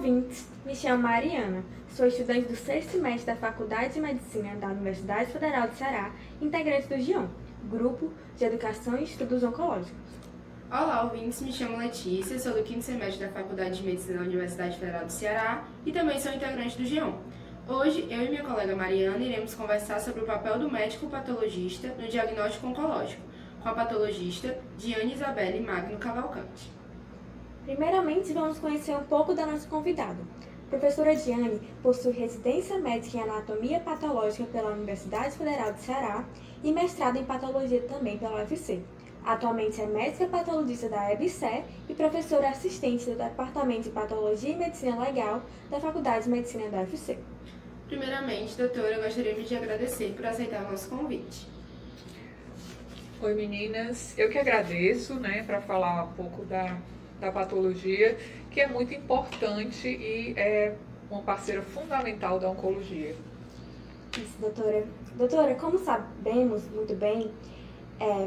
ouvintes, me chamo Mariana, sou estudante do sexto semestre da Faculdade de Medicina da Universidade Federal do Ceará, integrante do GION, Grupo de Educação e Estudos Oncológicos. Olá, ouvintes, me chamo Letícia, sou do quinto semestre da Faculdade de Medicina da Universidade Federal do Ceará e também sou integrante do GION. Hoje, eu e minha colega Mariana iremos conversar sobre o papel do médico patologista no diagnóstico oncológico, com a patologista Diane Isabelle Magno Cavalcante. Primeiramente, vamos conhecer um pouco da nossa convidada. A professora Diane possui residência médica em anatomia patológica pela Universidade Federal do Ceará e mestrado em patologia também pela UFC. Atualmente é médica patologista da EBSER e professora assistente do Departamento de Patologia e Medicina Legal da Faculdade de Medicina da UFC. Primeiramente, doutora, gostaríamos de agradecer por aceitar o nosso convite. Oi meninas, eu que agradeço, para falar um pouco da patologia, que é muito importante e é uma parceira fundamental da oncologia. Isso, doutora. Doutora, como sabemos muito bem,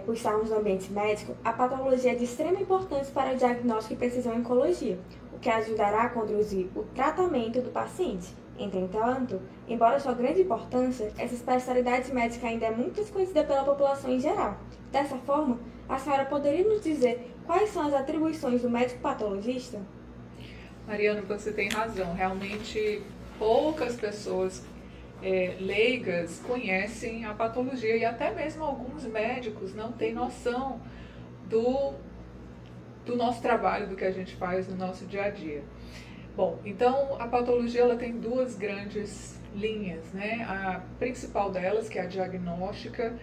por estarmos no ambiente médico, a patologia é de extrema importância para o diagnóstico e precisão em oncologia, o que ajudará a conduzir o tratamento do paciente. Entretanto, embora sua grande importância, essa especialidade médica ainda é muito desconhecida pela população em geral. Dessa forma, a senhora poderia nos dizer quais são as atribuições do médico patologista? Mariana, você tem razão. Realmente, poucas pessoas leigas conhecem a patologia e até mesmo alguns médicos não têm noção do nosso trabalho, do que a gente faz no nosso dia a dia. Bom, então a patologia ela tem duas grandes linhas, A principal delas, que é a diagnóstica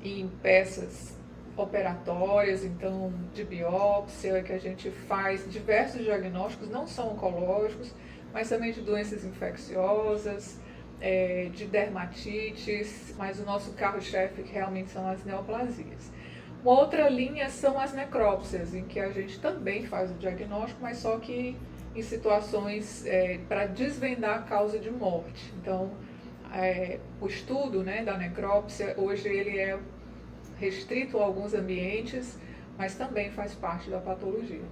em peças operatórias, então de biópsia, que a gente faz diversos diagnósticos, não só oncológicos, mas também de doenças infecciosas, de dermatites, mas o nosso carro-chefe que realmente são as neoplasias. Uma outra linha são as necrópsias, em que a gente também faz o diagnóstico, mas só que em situações para desvendar a causa de morte. Então, o estudo da necrópsia, hoje ele é restrito a alguns ambientes, mas também faz parte da patologia.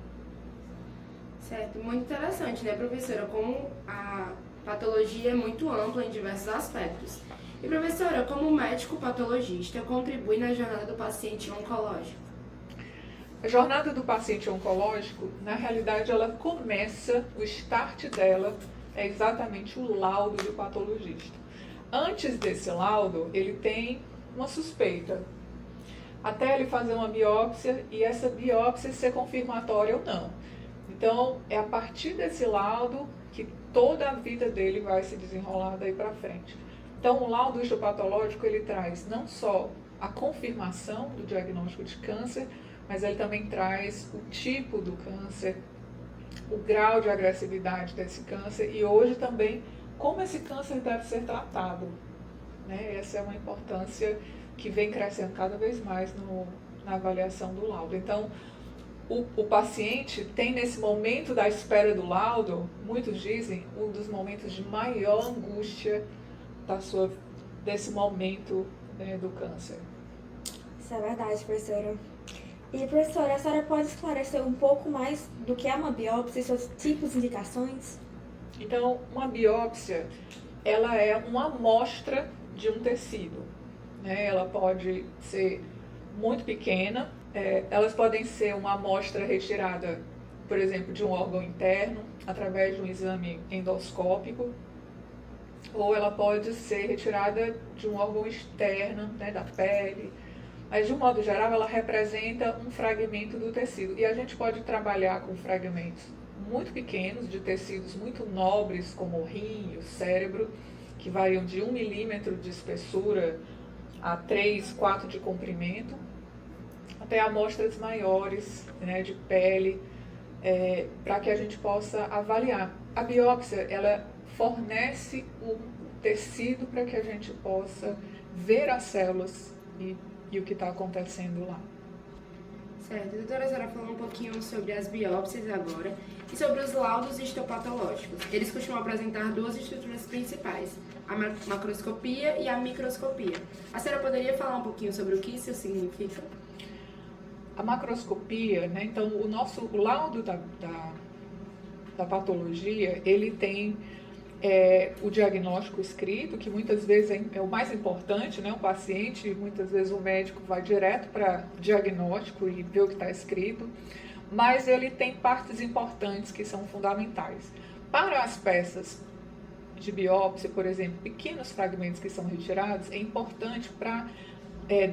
Certo, muito interessante, professora? Como a patologia é muito ampla em diversos aspectos. E, professora, como médico patologista contribui na jornada do paciente oncológico? A jornada do paciente oncológico, na realidade, ela começa, o start dela é exatamente o laudo do patologista. Antes desse laudo, ele tem uma suspeita, até ele fazer uma biópsia e essa biópsia ser confirmatória ou não. Então, é a partir desse laudo que toda a vida dele vai se desenrolar daí para frente. Então, o laudo histopatológico, ele traz não só a confirmação do diagnóstico de câncer, mas ele também traz o tipo do câncer, o grau de agressividade desse câncer e hoje também como esse câncer deve ser tratado. Essa é uma importância que vem crescendo cada vez mais na avaliação do laudo. Então, o paciente tem nesse momento da espera do laudo, muitos dizem, um dos momentos de maior angústia desse momento do câncer. Isso é verdade, professora. E, professora, a senhora pode esclarecer um pouco mais do que é uma biópsia e seus tipos e indicações? Então, uma biópsia, ela é uma amostra de um tecido. Ela pode ser muito pequena, elas podem ser uma amostra retirada, por exemplo, de um órgão interno, através de um exame endoscópico, ou ela pode ser retirada de um órgão externo, da pele. Mas, de um modo geral, ela representa um fragmento do tecido. E a gente pode trabalhar com fragmentos muito pequenos, de tecidos muito nobres, como o rim, o cérebro, que variam de 1 milímetro de espessura a 3, 4 de comprimento, até amostras maiores, de pele, para que a gente possa avaliar. A biópsia, ela fornece o tecido para que a gente possa ver as células e o que está acontecendo lá. Certo. Doutora, a senhora falou um pouquinho sobre as biópsias agora e sobre os laudos histopatológicos. Eles costumam apresentar duas estruturas principais, a macroscopia e a microscopia. A senhora poderia falar um pouquinho sobre o que isso significa? A macroscopia, então o laudo da patologia, ele tem o diagnóstico escrito, que muitas vezes é o mais importante, né? O paciente, muitas vezes o médico vai direto para diagnóstico e vê o que está escrito, mas ele tem partes importantes que são fundamentais. Para as peças de biópsia, por exemplo, pequenos fragmentos que são retirados, é importante para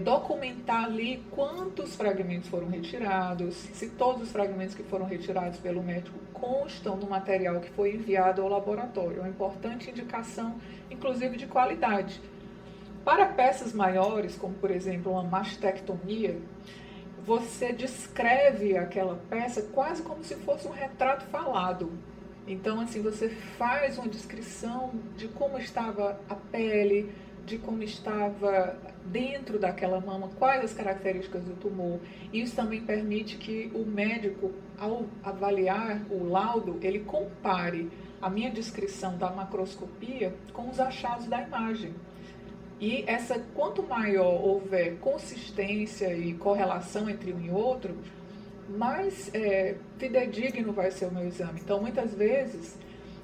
documentar ali quantos fragmentos foram retirados, se todos os fragmentos que foram retirados pelo médico constam no material que foi enviado ao laboratório. É uma importante indicação, inclusive de qualidade. Para peças maiores, como por exemplo uma mastectomia, você descreve aquela peça quase como se fosse um retrato falado. Então, assim, você faz uma descrição de como estava a pele, de como estava dentro daquela mama, quais as características do tumor. Isso também permite que o médico, ao avaliar o laudo, ele compare a minha descrição da macroscopia com os achados da imagem. E quanto maior houver consistência e correlação entre um e outro, mais fidedigno vai ser o meu exame. Então, muitas vezes,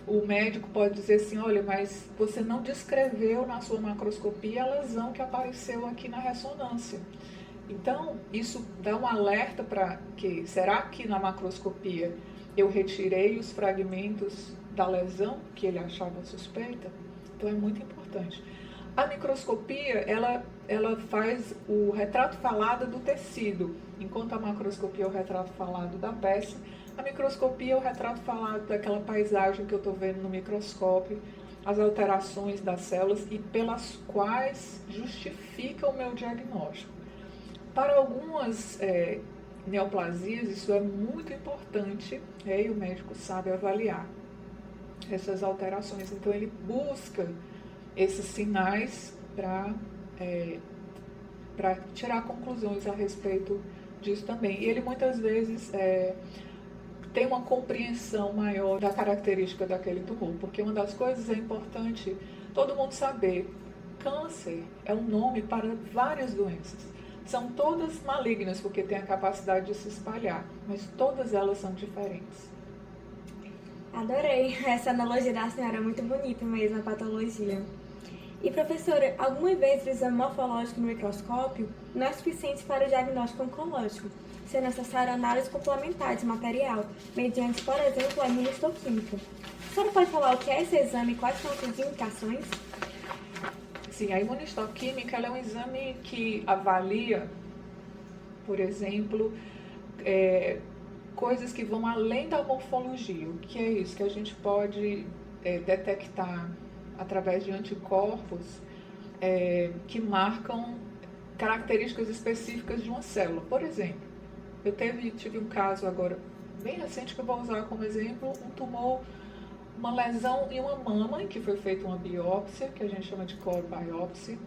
o médico pode dizer assim, olha, mas você não descreveu na sua macroscopia a lesão que apareceu aqui na ressonância. Então, isso dá um alerta para que, será que na macroscopia eu retirei os fragmentos da lesão que ele achava suspeita? Então, é muito importante. A microscopia, ela faz o retrato falado do tecido, enquanto a macroscopia é o retrato falado da peça. A microscopia é o retrato falado daquela paisagem que eu estou vendo no microscópio, as alterações das células e pelas quais justifica o meu diagnóstico. Para algumas neoplasias, isso é muito importante, e o médico sabe avaliar essas alterações. Então, ele busca esses sinais para tirar conclusões a respeito disso também. E ele muitas vezes tem uma compreensão maior da característica daquele tumor, porque uma das coisas é importante todo mundo saber, câncer é um nome para várias doenças. São todas malignas, porque têm a capacidade de se espalhar, mas todas elas são diferentes. Adorei, essa analogia da senhora é muito bonita mesmo, a patologia. E professora, alguma vez o exame morfológico no microscópio não é suficiente para o diagnóstico oncológico, se é necessário análise complementar de material, mediante, por exemplo, a imunistoquímica. A senhora pode falar o que é esse exame e quais são as suas indicações? Sim, a imunistoquímica ela é um exame que avalia, por exemplo, coisas que vão além da morfologia. O que é isso? Que a gente pode detectar através de anticorpos que marcam características específicas de uma célula. Por exemplo, eu tive um caso agora bem recente que eu vou usar como exemplo, um tumor, uma lesão em uma mama em que foi feita uma biópsia, que a gente chama de core biopsy,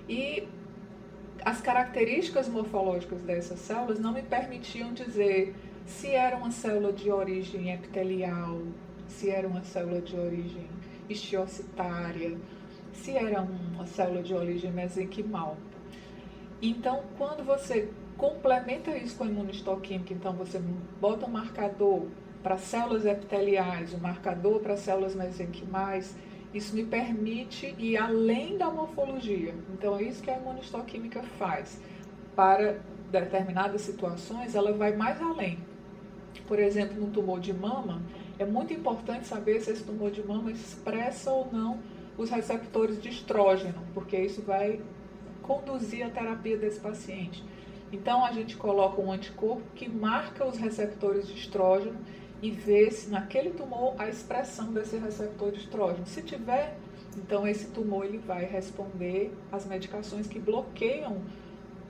e as características morfológicas dessas células não me permitiam dizer se era uma célula de origem epitelial, se era uma célula de origem histiocitária, se era uma célula de origem mesenquimal. Então, quando você complementa isso com a imunistoquímica, então você bota um marcador para células epiteliais, um marcador para células mesenquimais, isso me permite ir além da morfologia. Então, é isso que a imunistoquímica faz. Para determinadas situações, ela vai mais além. Por exemplo, no tumor de mama, é muito importante saber se esse tumor de mama expressa ou não os receptores de estrógeno, porque isso vai conduzir a terapia desse paciente. Então, a gente coloca um anticorpo que marca os receptores de estrógeno e vê se naquele tumor a expressão desse receptor de estrógeno. Se tiver, então esse tumor ele vai responder às medicações que bloqueiam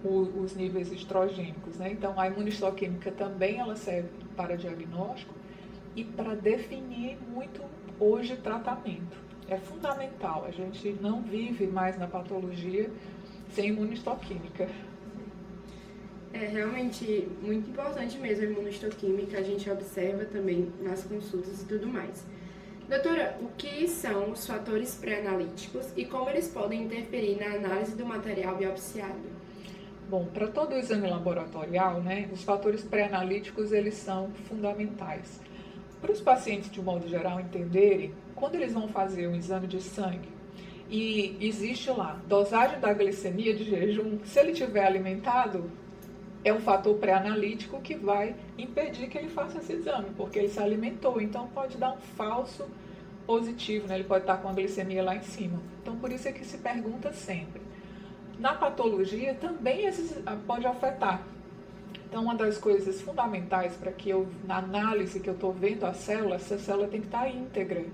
os níveis estrogênicos, né? Então, a imunistoquímica também ela serve para diagnóstico e para definir muito hoje tratamento. É fundamental, a gente não vive mais na patologia sem imunistoquímica. É realmente muito importante mesmo a imunistoquímica, a gente observa também nas consultas e tudo mais. Doutora, o que são os fatores pré-analíticos e como eles podem interferir na análise do material biopsiado? Bom, para todo o exame laboratorial, né, os fatores pré-analíticos eles são fundamentais. para os pacientes, de um modo geral, entenderem, quando eles vão fazer um exame de sangue e existe lá dosagem da glicemia de jejum, se ele tiver alimentado, é um fator pré-analítico que vai impedir que ele faça esse exame, porque ele se alimentou, então pode dar um falso positivo, né? Ele pode estar com a glicemia lá em cima. Então, por isso é que se pergunta sempre. Na patologia, também pode afetar. Então, uma das coisas fundamentais para que na análise que eu estou vendo a célula, essa célula tem que estar íntegra,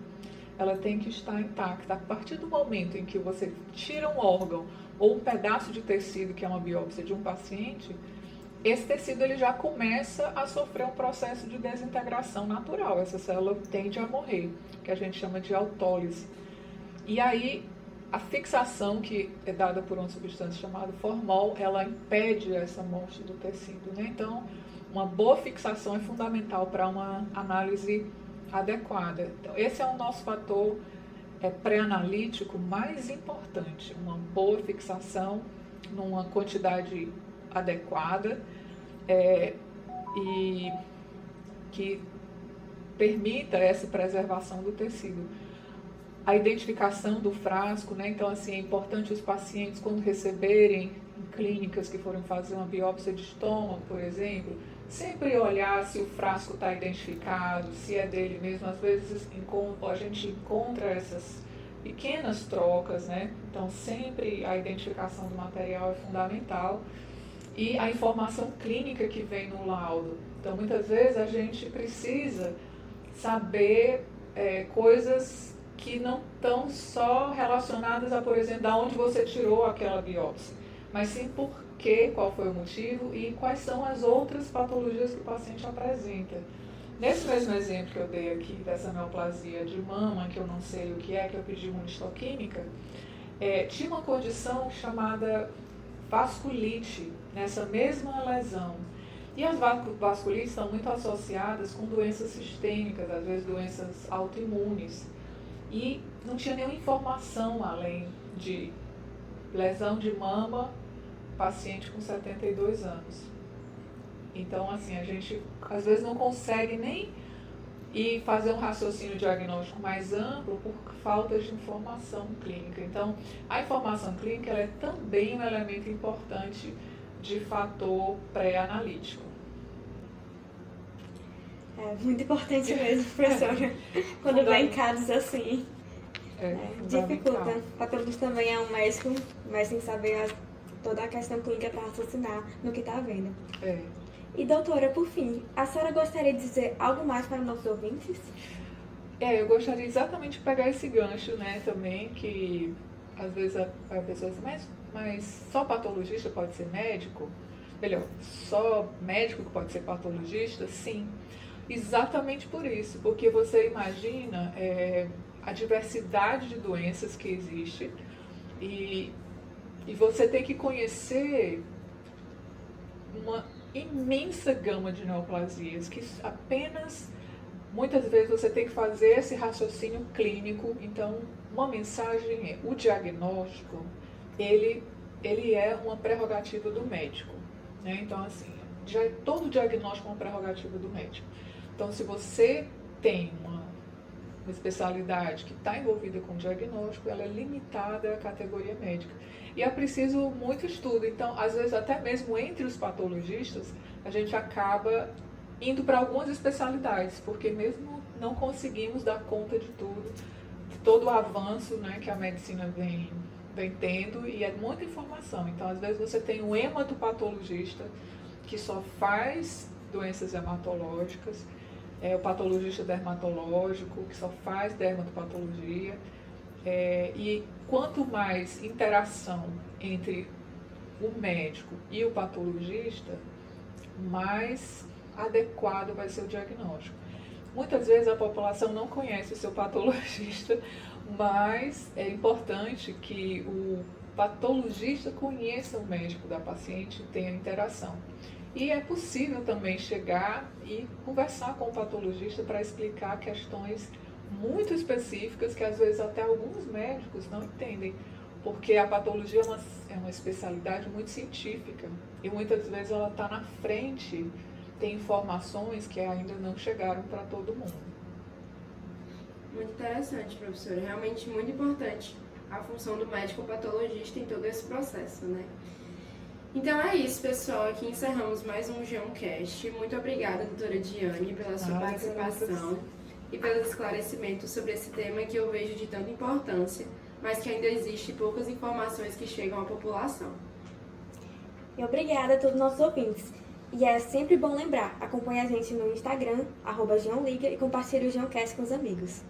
ela tem que estar intacta. A partir do momento em que você tira um órgão ou um pedaço de tecido, que é uma biópsia de um paciente, esse tecido ele já começa a sofrer um processo de desintegração natural. Essa célula tende a morrer, que a gente chama de autólise. E aí, a fixação que é dada por uma substância chamada formol, ela impede essa morte do tecido, né? Então, uma boa fixação é fundamental para uma análise adequada. Então, esse é o nosso fator pré-analítico mais importante, uma boa fixação numa quantidade adequada e que permita essa preservação do tecido. A identificação do frasco, né? Então, assim, é importante os pacientes, quando receberem em clínicas que forem fazer uma biópsia de estômago, por exemplo, sempre olhar se o frasco está identificado, se é dele mesmo. Às vezes a gente encontra essas pequenas trocas, né? Então, sempre a identificação do material é fundamental. E a informação clínica que vem no laudo. Então, muitas vezes a gente precisa saber coisas que não estão só relacionadas a, por exemplo, de onde você tirou aquela biópsia, mas sim por quê, qual foi o motivo e quais são as outras patologias que o paciente apresenta. Nesse mesmo exemplo que eu dei aqui, dessa neoplasia de mama, que eu não sei o que eu pedi imunistoquímica, tinha uma condição chamada vasculite, nessa mesma lesão. E as vasculites estão muito associadas com doenças sistêmicas, às vezes doenças autoimunes. E não tinha nenhuma informação além de lesão de mama, paciente com 72 anos. Então, assim, a gente às vezes não consegue nem ir fazer um raciocínio diagnóstico mais amplo por falta de informação clínica. Então, a informação clínica ela é também um elemento importante de fator pré-analítico. É muito importante mesmo, professora, quando vem casos assim. Dificulta. O patologista também é um médico, mas tem que saber toda a questão clínica para raciocinar no que está vendo. E doutora, por fim, a senhora gostaria de dizer algo mais para os nossos ouvintes? Eu gostaria exatamente de pegar esse gancho, né, também, que às vezes a pessoa diz, mas só patologista pode ser médico? Melhor, só médico que pode ser patologista? Sim, exatamente por isso, porque você imagina a diversidade de doenças que existe e você tem que conhecer uma imensa gama de neoplasias que apenas, muitas vezes você tem que fazer esse raciocínio clínico. Então, uma mensagem o diagnóstico, ele é uma prerrogativa do médico, né? Então, assim, todo diagnóstico é uma prerrogativa do médico. Então, se você tem uma especialidade que está envolvida com diagnóstico, ela é limitada à categoria médica. E é preciso muito estudo. Então, às vezes, até mesmo entre os patologistas, a gente acaba indo para algumas especialidades, porque mesmo não conseguimos dar conta de tudo, de todo o avanço, né, que a medicina vem tendo, e é muita informação. Então, às vezes, você tem um hematopatologista que só faz doenças hematológicas, o patologista dermatológico, que só faz dermatopatologia, e quanto mais interação entre o médico e o patologista, mais adequado vai ser o diagnóstico. Muitas vezes a população não conhece o seu patologista, mas é importante que o patologista conheça o médico da paciente e tenha interação. E é possível também chegar e conversar com o patologista para explicar questões muito específicas que às vezes até alguns médicos não entendem, porque a patologia é uma especialidade muito científica e muitas vezes ela está na frente, tem informações que ainda não chegaram para todo mundo. Muito interessante, professora. Realmente muito importante a função do médico patologista em todo esse processo, né? Então é isso, pessoal. Aqui encerramos mais um Geoncast. Muito obrigada, doutora Diane, pela sua participação e pelos esclarecimentos sobre esse tema que eu vejo de tanta importância, mas que ainda existe poucas informações que chegam à população. E obrigada a todos os nossos ouvintes. E é sempre bom lembrar, acompanhe a gente no Instagram, @geonliga, e compartilhe o Geoncast com os amigos.